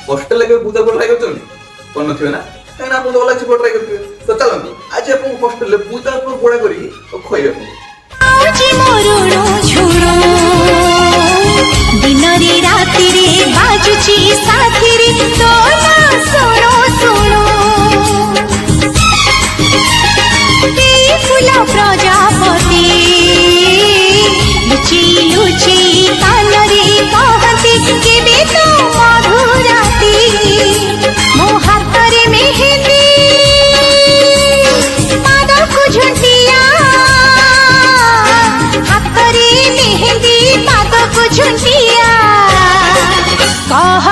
hostel लगे पूजा को try करछन कोन नथिबे ना काहे ना आपण अलग से ट्राई करथिबे तो चलन आज आपण हॉस्टेल ले पूजा को बडा करी तो खोइबे आउची मोरुणो झुणो दिन रे राति रे बाजुची साथी रे तो ना सुनो सुनो ए फुला प्रजापति लुची लुची कान रे कहती केबे तो मधुराती मो हाथ रे मेहंदी पाद को झुंटिया हाथ रे मेहंदी पाद को झुंटिया कह